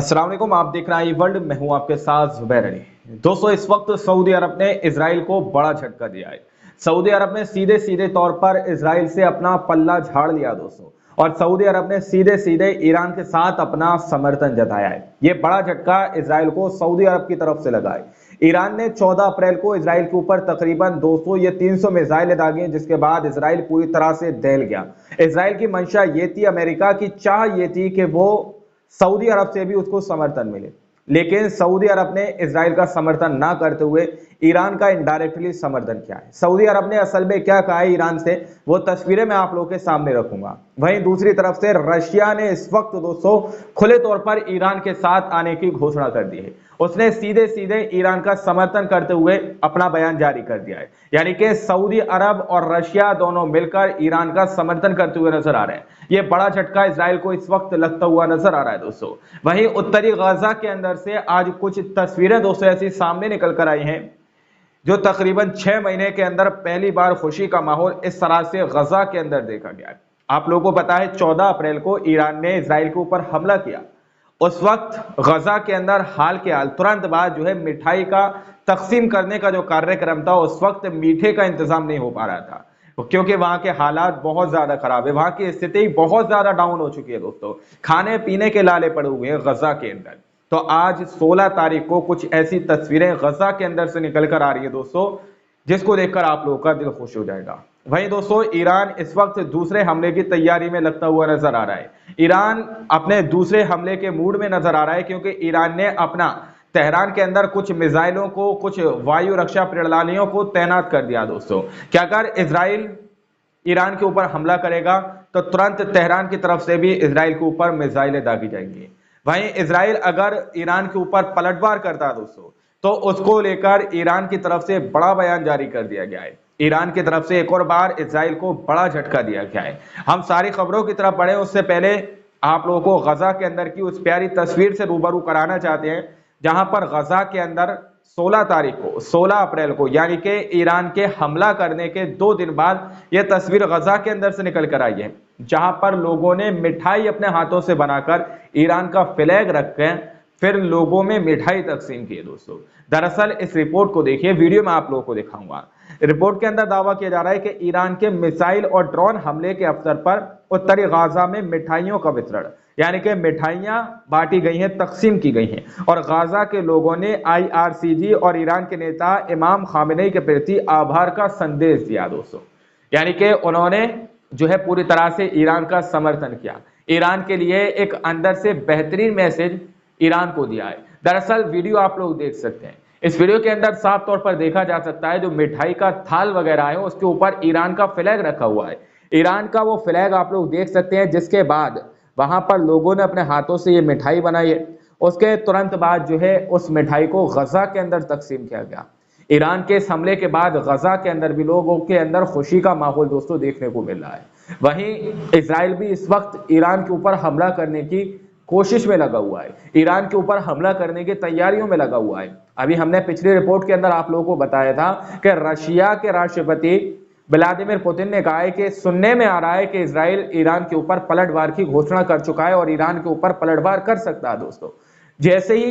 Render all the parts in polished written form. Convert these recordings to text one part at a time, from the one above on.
अस्सलाम वालेकुम, आप देख रहे हैं वर्ल्ड। मैं हूं आपके साथ जुबैर अली। दोस्तों, इस वक्त सऊदी अरब ने इजराइल को बड़ा झटका दिया है। सऊदी अरब ने सीधे सीधे तौर पर इजराइल से अपना पल्ला झाड़ लिया दोस्तों, और सऊदी अरब ने सीधे सीधे ईरान के साथ अपना समर्थन जताया है। ये बड़ा झटका इजराइल को सऊदी अरब की तरफ से लगा है। ईरान ने 14 अप्रैल को इजराइल के ऊपर तकरीबन 200 या 300 मिसाइलें दागी, जिसके बाद इजराइल पूरी तरह से दहल गया। इजराइल की मंशा ये थी, अमेरिका की चाह ये थी कि वो सऊदी अरब से भी उसको समर्थन मिले, लेकिन सऊदी अरब ने इजराइल का समर्थन ना करते हुए ईरान का इनडायरेक्टली समर्थन किया है। सऊदी अरब ने असल में क्या कहा है ईरान से, वो तस्वीरें मैं आप लोगों के सामने रखूंगा। वहीं दूसरी तरफ से रशिया ने इस वक्त दोस्तों खुले तौर पर ईरान के साथ आने की घोषणा कर दी है। उसने सीधे सीधे ईरान का समर्थन करते हुए अपना बयान जारी कर दिया है। यानी कि सऊदी अरब और रशिया दोनों मिलकर ईरान का समर्थन करते हुए नजर आ रहे हैं। यह बड़ा झटका इजराइल को इस वक्त लगता हुआ नजर आ रहा है दोस्तों। वहीं उत्तरी गाजा के अंदर से आज कुछ तस्वीरें दोस्तों ऐसी सामने निकल कर आई हैं, जो तकरीबन 6 महीने के अंदर पहली बार खुशी का माहौल इस तरह से गजा के अंदर देखा गया है। आप लोगों को पता है 14 अप्रैल को ईरान ने इजराइल के ऊपर हमला किया। उस वक्त गजा के अंदर हाल के हाल तुरंत बाद जो है मिठाई का तकसीम करने का जो कार्यक्रम था, उस वक्त मीठे का इंतजाम नहीं हो पा रहा था, क्योंकि वहां के हालात बहुत ज्यादा खराब है। वहां की स्थिति बहुत ज्यादा डाउन हो चुकी है दोस्तों। खाने पीने के लाले पड़े हुए हैं गजा के अंदर। तो आज 16 तारीख को कुछ ऐसी तस्वीरें गजा के अंदर से निकल कर आ रही है दोस्तों, जिसको देखकर आप लोगों का दिल खुश हो जाएगा। वहीं दोस्तों ईरान इस वक्त दूसरे हमले की तैयारी में लगता हुआ नजर आ रहा है। ईरान अपने दूसरे हमले के मूड में नजर आ रहा है, क्योंकि ईरान ने अपना तेहरान के अंदर कुछ मिसाइलों को, कुछ वायु रक्षा प्रणालियों को तैनात कर दिया दोस्तों। कि अगर इजराइल ईरान के ऊपर हमला करेगा तो तुरंत तेहरान की तरफ से भी इजराइल के ऊपर मिसाइलें दागी जाएंगी। वहीं इजराइल अगर ईरान के ऊपर पलटवार करता है दोस्तों, तो उसको लेकर ईरान की तरफ से बड़ा बयान जारी कर दिया गया है। ईरान की तरफ से एक और बार इजराइल को बड़ा झटका दिया गया है। हम सारी खबरों की तरफ बढ़े उससे पहले आप लोगों को गजा के अंदर की उस प्यारी तस्वीर से रूबरू कराना चाहते हैं, जहां पर गजा के अंदर 16 तारीख को, 16 अप्रैल को, यानी कि ईरान के हमला करने के 2 दिन बाद यह तस्वीर गजा के अंदर से निकल कर आई है, जहां पर लोगों ने मिठाई अपने हाथों से बनाकर ईरान का फ्लैग रख के फिर लोगों में मिठाई तकसीम की है दोस्तों। दरअसल इस रिपोर्ट को देखिए, वीडियो में आप लोगों को दिखाऊंगा। रिपोर्ट के अंदर दावा किया जा रहा है कि ईरान के मिसाइल और ड्रोन हमले के अवसर पर उत्तरी गाजा में मिठाइयों का वितरण, यानी कि मिठाइयां बांटी गई हैं, तकसीम की गई हैं, और गाजा के लोगों ने IRCG और ईरान के नेता इमाम खामेनी के प्रति आभार का संदेश दिया दोस्तों। यानी कि उन्होंने जो है पूरी तरह से ईरान का समर्थन किया, ईरान के लिए एक अंदर से बेहतरीन मैसेज ईरान को दिया है। दरअसल वीडियो आप लोग देख सकते हैं, इस वीडियो के अंदर साफ तौर पर देखा जा सकता है जो मिठाई का थाल वगैरह है उसके ऊपर ईरान का फ्लैग रखा हुआ है। ईरान का वो फ्लैग आप लोग देख सकते हैं, जिसके बाद वहां पर लोगों ने अपने हाथों से ये मिठाई बनाई है। उसके तुरंत बाद जो है उस मिठाई को गजा के अंदर तकसीम किया गया। ईरान के इस हमले के बाद गजा के अंदर भी लोगों के अंदर खुशी का माहौल दोस्तों देखने को मिल रहा है। वहीं इजराइल भी इस वक्त ईरान के ऊपर हमला करने की कोशिश में लगा हुआ है, ईरान के ऊपर हमला करने की तैयारियों में लगा हुआ है। अभी हमने पिछली रिपोर्ट के अंदर आप लोगों को बताया था कि रशिया के राष्ट्रपति व्लादिमीर पुतिन ने कहा है कि सुनने में आ रहा है कि इजराइल ईरान के ऊपर पलटवार की घोषणा कर चुका है और ईरान के ऊपर पलटवार कर सकता है दोस्तों। जैसे ही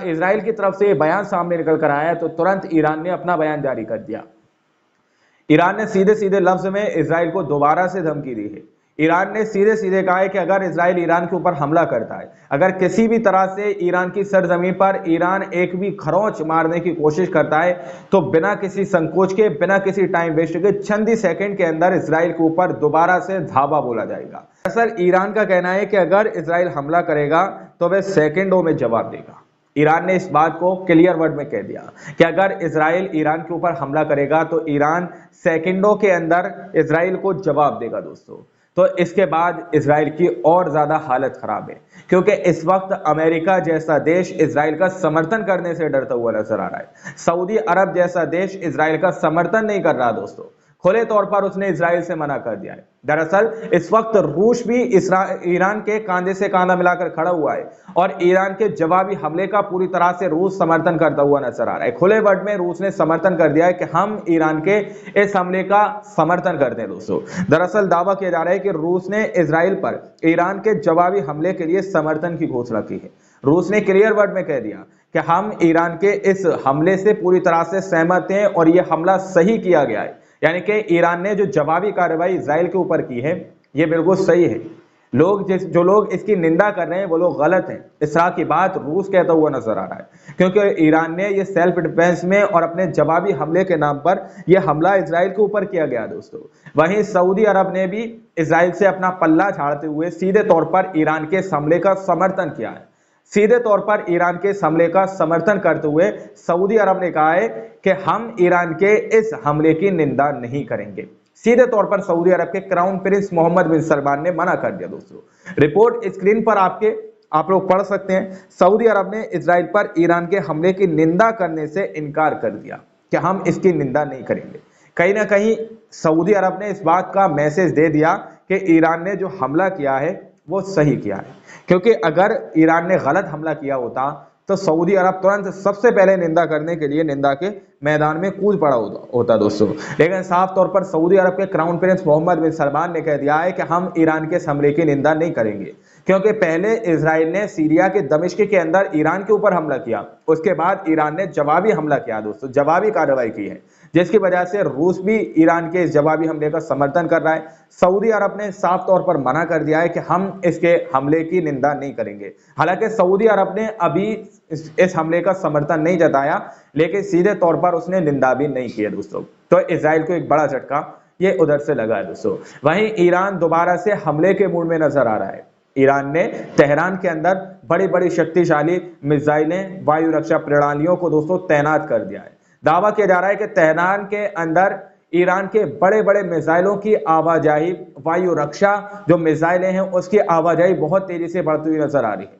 इजराइल की तरफ से ये बयान सामने निकल कर आया तो तुरंत ईरान ने अपना बयान जारी कर दिया। ईरान ने सीधे सीधे लफ्ज में इजराइल को दोबारा से धमकी दी है। ईरान ने सीधे सीधे कहा है कि अगर इजराइल ईरान के ऊपर हमला करता है, अगर किसी भी तरह से ईरान की सरजमीन पर ईरान एक भी खरोंच मारने की कोशिश करता है, तो बिना किसी संकोच के, बिना किसी टाइम वेस्ट के चंद ही सेकंड के अंदर इजराइल के ऊपर दोबारा से धावा बोला जाएगा। दरअसल ईरान का कहना है कि अगर इजराइल हमला करेगा तो वह सेकेंडों में जवाब देगा। ईरान ने इस बात को क्लियर वर्ड में कह दिया कि अगर इजराइल ईरान के ऊपर हमला करेगा तो ईरान सेकंडों के अंदर इजराइल को जवाब देगा दोस्तों। तो इसके बाद इजराइल की और ज्यादा हालत खराब है, क्योंकि इस वक्त अमेरिका जैसा देश इजराइल का समर्थन करने से डरता हुआ नजर आ रहा है। सऊदी अरब जैसा देश इजराइल का समर्थन नहीं कर रहा दोस्तों, खुले तौर पर उसने इजराइल से मना कर दिया है। दरअसल इस वक्त रूस भी ईरान के कांधे से कांधा मिलाकर खड़ा हुआ है और ईरान के जवाबी हमले का पूरी तरह से रूस समर्थन करता हुआ नजर आ रहा है। खुले वर्ड में रूस ने समर्थन कर दिया है कि हम ईरान के इस हमले का समर्थन करते हैं दोस्तों। दरअसल दावा किया जा रहा है कि रूस ने इजराइल पर ईरान के जवाबी हमले के लिए समर्थन की घोषणा की है। रूस ने क्लियर वर्ड में कह दिया कि हम ईरान के इस हमले से पूरी तरह से सहमत हैं और ये हमला सही किया गया है। यानी कि ईरान ने जो जवाबी कार्रवाई इजराइल के ऊपर की है ये बिल्कुल सही है। जो लोग इसकी निंदा कर रहे हैं वो लोग गलत हैं। इस तरह की बात रूस कहता हुआ नजर आ रहा है, क्योंकि ईरान ने ये सेल्फ डिफेंस में और अपने जवाबी हमले के नाम पर यह हमला इजराइल के ऊपर किया गया दोस्तों। वहीं सऊदी अरब ने भी इजराइल से अपना पल्ला झाड़ते हुए सीधे तौर पर ईरान के इस हमले का समर्थन किया है। सीधे तौर पर ईरान के इस हमले का समर्थन करते हुए सऊदी अरब ने कहा है कि हम ईरान के इस हमले की निंदा नहीं करेंगे। सीधे तौर पर सऊदी अरब के क्राउन प्रिंस मोहम्मद बिन सलमान ने मना कर दिया दोस्तों। रिपोर्ट स्क्रीन पर आप लोग पढ़ सकते हैं। सऊदी अरब ने इजराइल पर ईरान के हमले की निंदा करने से इनकार कर दिया कि हम इसकी निंदा नहीं करेंगे। कहीं ना कहीं सऊदी अरब ने इस बात का मैसेज दे दिया कि ईरान ने जो हमला किया है वो सही किया है, क्योंकि अगर ईरान ने गलत हमला किया होता तो सऊदी अरब तुरंत सबसे पहले निंदा करने के लिए निंदा के मैदान में कूद पड़ा होता दोस्तों। लेकिन साफ तौर पर सऊदी अरब के क्राउन प्रिंस मोहम्मद बिन सलमान ने कह दिया है कि हम ईरान के हमले की निंदा नहीं करेंगे, क्योंकि पहले इजराइल ने सीरिया के दमिश्क के अंदर ईरान के ऊपर हमला किया, उसके बाद ईरान ने जवाबी हमला किया दोस्तों, जवाबी कार्रवाई की है, जिसकी वजह से रूस भी ईरान के इस जवाबी हमले का समर्थन कर रहा है। सऊदी अरब ने साफ तौर पर मना कर दिया है कि हम इसके हमले की निंदा नहीं करेंगे। हालांकि सऊदी अरब ने अभी इस हमले का समर्थन नहीं जताया, लेकिन सीधे तौर पर उसने निंदा भी नहीं की है दोस्तों। तो इजराइल को एक बड़ा झटका ये उधर से लगा है दोस्तों। वहीं ईरान दोबारा से हमले के मूड में नजर आ रहा है। ईरान ने तेहरान के अंदर बड़ी बड़ी शक्तिशाली मिसाइलें, वायु रक्षा प्रणालियों को दोस्तों तैनात कर दिया है। दावा किया जा रहा है कि तेहरान के अंदर ईरान के बड़े बड़े मिसाइलों की आवाजाही, वायु रक्षा जो मिसाइलें हैं उसकी आवाजाही बहुत तेजी से बढ़ती हुई नजर आ रही है।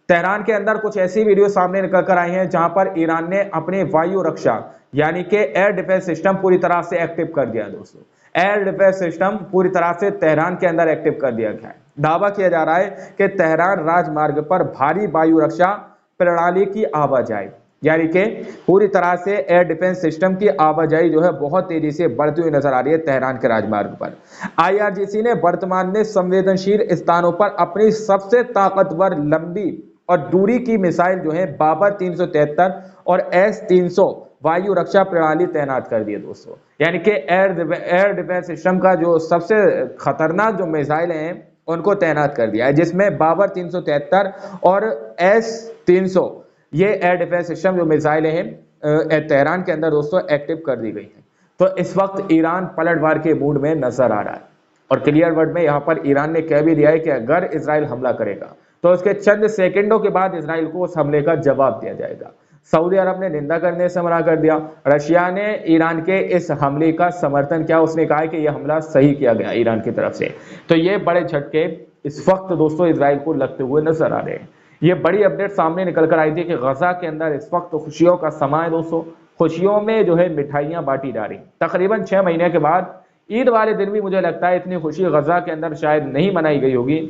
तेहरान के अंदर कुछ ऐसी वीडियो सामने निकल कर आई हैं जहां पर ईरान ने अपने वायु रक्षा यानी कि एयर डिफेंस सिस्टम पूरी तरह से एक्टिव कर दिया दोस्तों। एयर डिफेंस सिस्टम पूरी तरह से तेहरान के अंदर एक्टिव कर दिया गया है। दावा किया जा रहा है कि तेहरान राजमार्ग पर भारी वायु रक्षा प्रणाली की आवाजाही यानी कि पूरी तरह से एयर डिफेंस सिस्टम की आवाजाही जो है बहुत तेजी से बढ़ती हुई नजर आ रही है तेहरान के राजमार्ग पर। आईआरजीसी ने वर्तमान में संवेदनशील स्थानों पर अपनी सबसे ताकतवर लंबी और दूरी की मिसाइल जो है बाबर 373 और S-300 वायु रक्षा प्रणाली तैनात कर दी है दोस्तों। यानी कि एयर डिफेंस सिस्टम का जो सबसे खतरनाक जो मिसाइल हैं उनको तैनात कर दिया है, जिसमें बाबर 373 और S-300 ये एयर डिफेंस सिस्टम जो मिसाइलें हैं तेहरान के अंदर दोस्तों एक्टिव कर दी गई हैं। तो इस वक्त ईरान पलटवार के मूड में नजर आ रहा है और क्लियर वर्ड में यहाँ पर ईरान ने कह भी दिया है कि अगर इजराइल हमला करेगा तो उसके चंद सेकंडों के बाद इजराइल को उस हमले का जवाब दिया जाएगा। सऊदी अरब ने निंदा करने से मना कर दिया। रशिया ने ईरान के इस हमले का समर्थन किया, उसने कहा कि यह हमला सही किया गया ईरान की तरफ से। तो ये बड़े झटके इस वक्त दोस्तों इजराइल को लगते हुए नजर आ रहे हैं। ये बड़ी अपडेट सामने निकल कर आई थी कि गजा के अंदर इस वक्त खुशियों का समय है दोस्तों। खुशियों में जो है मिठाइयां बांटी जा रही। तकरीबन 6 महीने के बाद ईद वाले दिन भी मुझे लगता है इतनी खुशी गजा के अंदर शायद नहीं मनाई गई होगी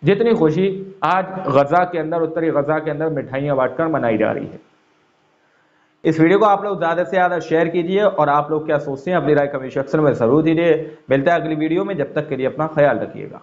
जितनी खुशी आज गजा के अंदर, उत्तरी गजा के अंदर मिठाइयां बांटकर मनाई जा रही है। इस वीडियो को आप लोग ज्यादा से ज्यादा शेयर कीजिए और आप लोग क्या सोचते हैं अपनी राय कमेंट सेक्शन में जरूर दीजिए। मिलता है अगली वीडियो में, जब तक के लिए अपना ख्याल रखिएगा।